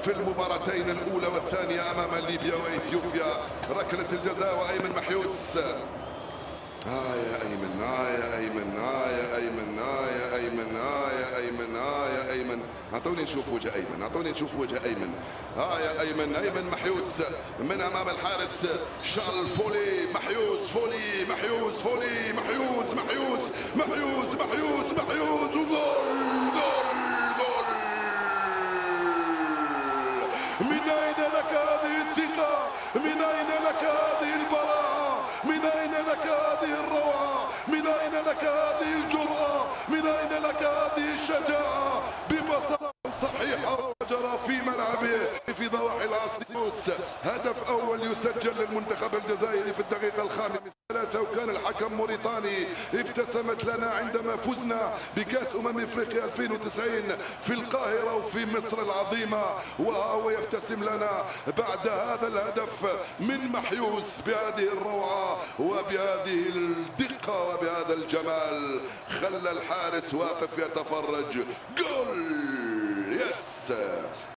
في المباراتين الأولى والثانية أمام ليبيا وإثيوبيا. ركلة الجزاء وأيمن محيوس. يا أيمن، يا أيمن، يا أيمن، يا أيمن، يا أيمن، يا أيمن، أعطوني نشوف وجه أيمن، أعطوني نشوف وجه أيمن. يا أيمن، أيمن محيوس من أمام الحارس شارل فولي. محيوس، فولي، محيوس، فولي، محيوس، محيوس، محيوس، محيوس، محيوس، وجول، جول، جول. من أين لك هذه الثقة؟ من أين لك هذه البراعة؟ من أين لك هذه الروعة؟ من أين لك هذه الجرأة؟ من أين لك هذه الشجاعة؟ ببساطة صحيحة جرى في ملعبه في ضواحي العاصمة. هدف أول يسجل للمنتخب الجزائري في الدقيقة الخامسة 3، وكان الحكم موريتاني. ابتسمت لنا عندما فزنا بكأس أفريقيا 2090 في القاهرة وفي مصر العظيمة، وهو يبتسم لنا بعد هذا الهدف من محيوس بهذه الروعة وبهذه الدقة وبهذا الجمال. خلى الحارس واقف يتفرج. جول. يس.